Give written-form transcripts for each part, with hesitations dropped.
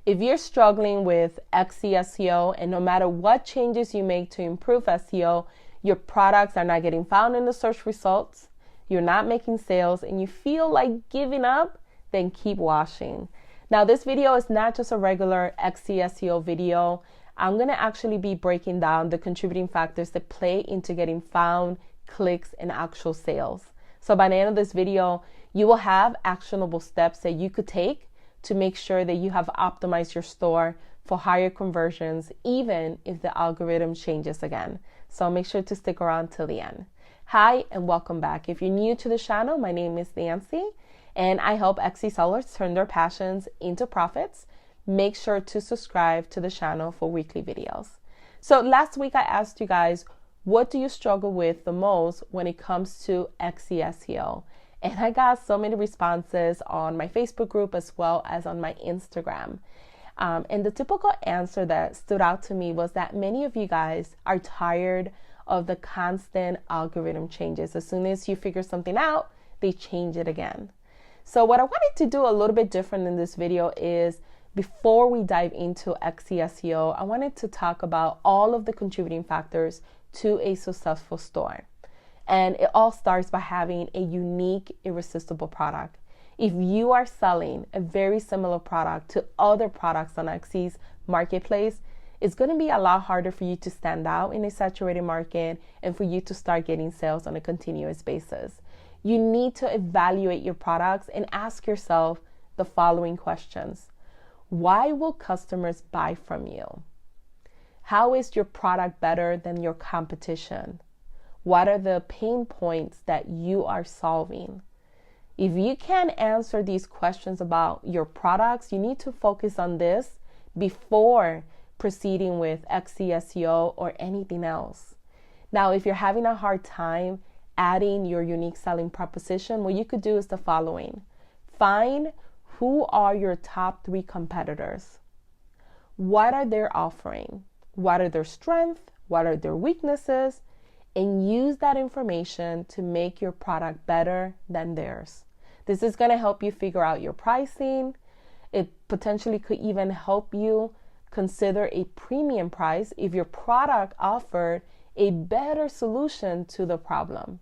If you're struggling with XC SEO and no matter what changes you make to improve SEO, your products are not getting found in the search results, you're not making sales, and you feel like giving up, then keep watching. Now, this video is not just a regular XC SEO video. I'm going to actually be breaking down the contributing factors that play into getting found, clicks, and actual sales. So by the end of this video, you will have actionable steps that you could take to make sure that you have optimized your store for higher conversions, even if the algorithm changes again. So make sure to stick around till the end. Hi, and welcome back. If you're new to the channel, my name is Nancy, and I help Etsy sellers turn their passions into profits. Make sure to subscribe to the channel for weekly videos. So last week I asked you guys, what do you struggle with the most when it comes to Etsy SEO? And I got so many responses on my Facebook group as well as on my Instagram. And the typical answer that stood out to me was that many of you guys are tired of the constant algorithm changes. As soon as you figure something out, they change it again. So what I wanted to do a little bit different in this video is, before we dive into Etsy SEO, I wanted to talk about all of the contributing factors to a successful store. And it all starts by having a unique, irresistible product. If you are selling a very similar product to other products on Etsy's marketplace, it's going to be a lot harder for you to stand out in a saturated market and for you to start getting sales on a continuous basis. You need to evaluate your products and ask yourself the following questions. Why will customers buy from you? How is your product better than your competition? What are the pain points that you are solving? If you can't answer these questions about your products, you need to focus on this before proceeding with Etsy SEO or anything else. Now, if you're having a hard time adding your unique selling proposition, what you could do is the following. Find who are your top 3 competitors. What are they offering? What are their strengths? What are their weaknesses? And use that information to make your product better than theirs. This is going to help you figure out your pricing. It potentially could even help you consider a premium price if your product offered a better solution to the problem.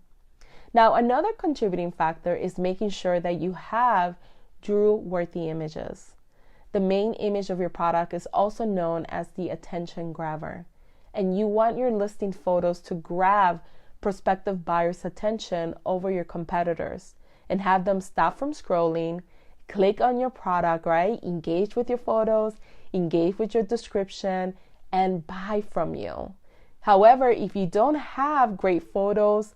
Now, another contributing factor is making sure that you have drew-worthy images. The main image of your product is also known as the attention grabber. And you want your listing photos to grab prospective buyers' attention over your competitors and have them stop from scrolling, click on your product, right? Engage with your photos, engage with your description, and buy from you. However, if you don't have great photos,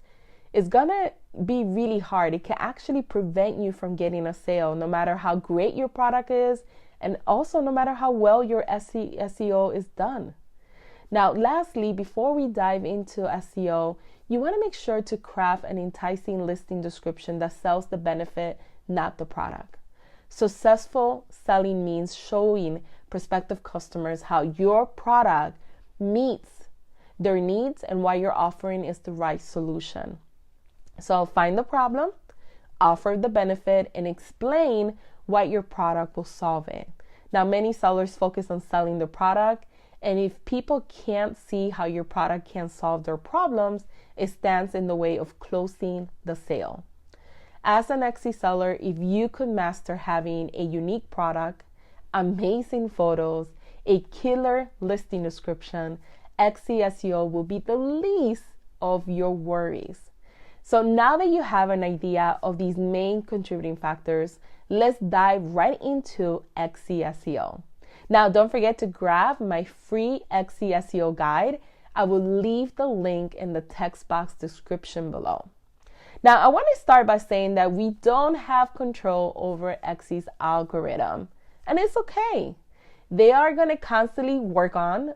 it's gonna be really hard. It can actually prevent you from getting a sale, no matter how great your product is, and also no matter how well your SEO is done. Now, lastly, before we dive into SEO, you want to make sure to craft an enticing listing description that sells the benefit, not the product. Successful selling means showing prospective customers how your product meets their needs and why your offering is the right solution. So find the problem, offer the benefit, and explain why your product will solve it. Now, many sellers focus on selling the product, and if people can't see how your product can solve their problems, it stands in the way of closing the sale. As an Etsy seller, if you could master having a unique product, amazing photos, a killer listing description, Etsy SEO will be the least of your worries. So now that you have an idea of these main contributing factors, let's dive right into Etsy SEO. Now, don't forget to grab my free Etsy SEO guide. I will leave the link in the text box description below. Now, I want to start by saying that we don't have control over Etsy's algorithm, and it's okay. They are going to constantly work on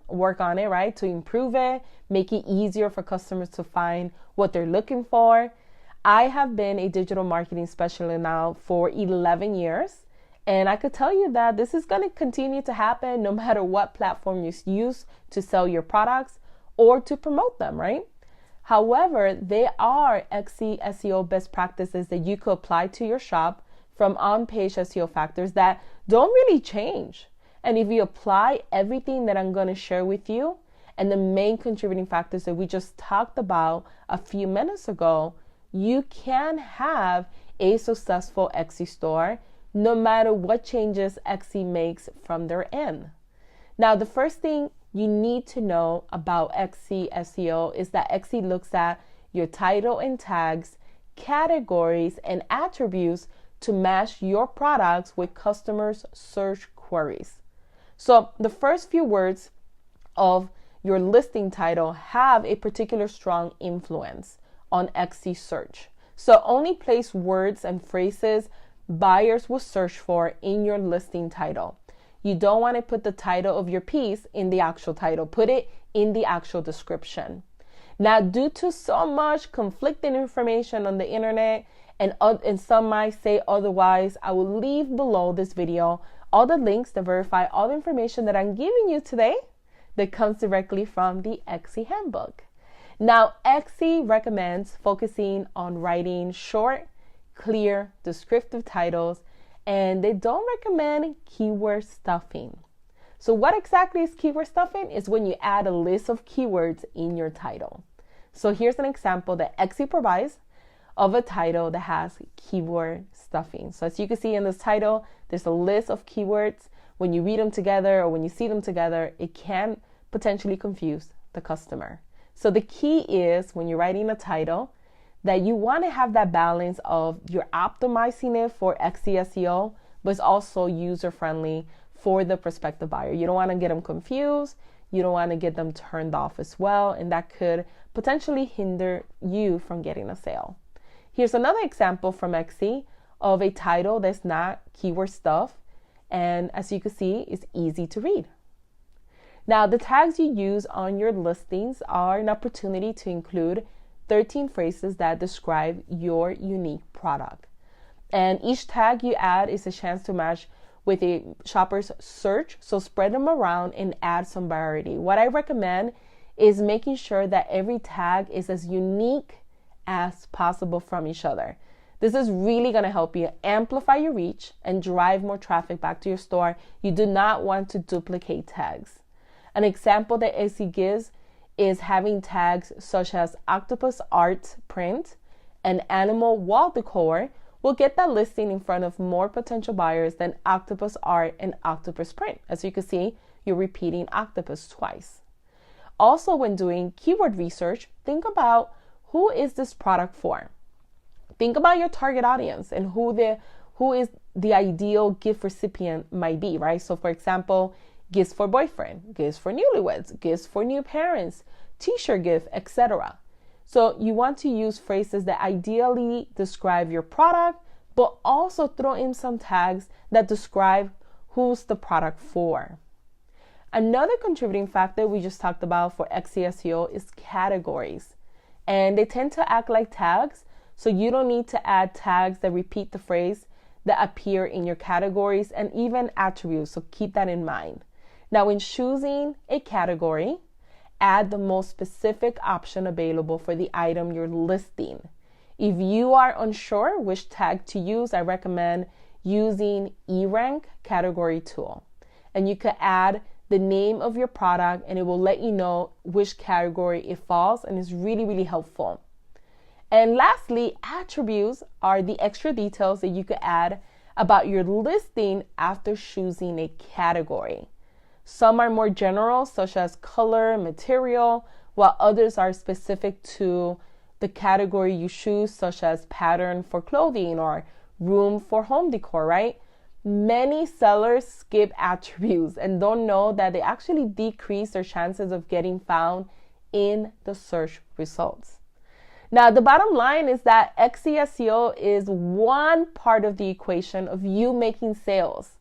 it, right, to improve it, make it easier for customers to find what they're looking for. I have been a digital marketing specialist now for 11 years. And I could tell you that this is going to continue to happen no matter what platform you use to sell your products or to promote them, right? However, there are Etsy SEO best practices that you could apply to your shop from on-page SEO factors that don't really change. And if you apply everything that I'm going to share with you and the main contributing factors that we just talked about a few minutes ago, you can have a successful Etsy store no matter what changes Etsy makes from their end. Now, the first thing you need to know about Etsy SEO is that Etsy looks at your title and tags, categories, and attributes to match your products with customers' search queries. So the first few words of your listing title have a particular strong influence on Etsy search. So only place words and phrases buyers will search for in your listing title. You don't want to put the title of your piece in the actual title. Put it in the actual description. Now, due to so much conflicting information on the internet, and some might say otherwise, I will leave below this video all the links that verify all the information that I'm giving you today that comes directly from the Etsy handbook. Now, Etsy recommends focusing on writing short, clear, descriptive titles, and they don't recommend keyword stuffing. So what exactly is keyword stuffing? Is when you add a list of keywords in your title. So here's an example that Etsy provides of a title that has keyword stuffing. So as you can see in this title, there's a list of keywords. When you read them together or when you see them together, it can potentially confuse the customer. So the key is when you're writing a title that you want to have that balance of you're optimizing it for Etsy SEO, but it's also user-friendly for the prospective buyer. You don't want to get them confused. You don't want to get them turned off as well, and that could potentially hinder you from getting a sale. Here's another example from Etsy of a title that's not keyword stuff, and as you can see, it's easy to read. Now, the tags you use on your listings are an opportunity to include 13 phrases that describe your unique product. And each tag you add is a chance to match with a shopper's search, so spread them around and add some variety. What I recommend is making sure that every tag is as unique as possible from each other. This is really going to help you amplify your reach and drive more traffic back to your store. You do not want to duplicate tags. An example that Etsy gives is having tags such as octopus art print and animal wall decor will get that listing in front of more potential buyers than octopus art and octopus print. As you can see, you're repeating octopus twice. Also, when doing keyword research, think about who is this product for? Think about your target audience and who is the ideal gift recipient might be, right? So for example, gifts for boyfriend, gifts for newlyweds, gifts for new parents, t-shirt gift, etc. So you want to use phrases that ideally describe your product, but also throw in some tags that describe who's the product for. Another contributing factor we just talked about for Etsy SEO is categories. And they tend to act like tags, so you don't need to add tags that repeat the phrase that appear in your categories and even attributes, so keep that in mind. Now, in choosing a category, add the most specific option available for the item you're listing. If you are unsure which tag to use, I recommend using eRank category tool. And you could add the name of your product and it will let you know which category it falls, and it's really, really helpful. And lastly, attributes are the extra details that you could add about your listing after choosing a category. Some are more general, such as color, material, while others are specific to the category you choose, such as pattern for clothing or room for home decor, right? Many sellers skip attributes and don't know that they actually decrease their chances of getting found in the search results. Now, the bottom line is that Etsy SEO is one part of the equation of you making sales.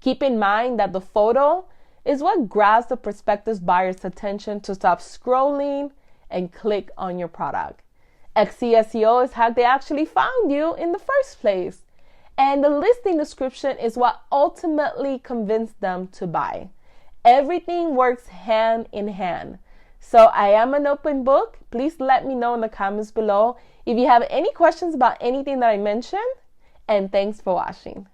Keep in mind that the photo is what grabs the prospective buyer's attention to stop scrolling and click on your product. Etsy SEO is how they actually found you in the first place. And the listing description is what ultimately convinced them to buy. Everything works hand in hand. So I am an open book. Please let me know in the comments below if you have any questions about anything that I mentioned. And thanks for watching.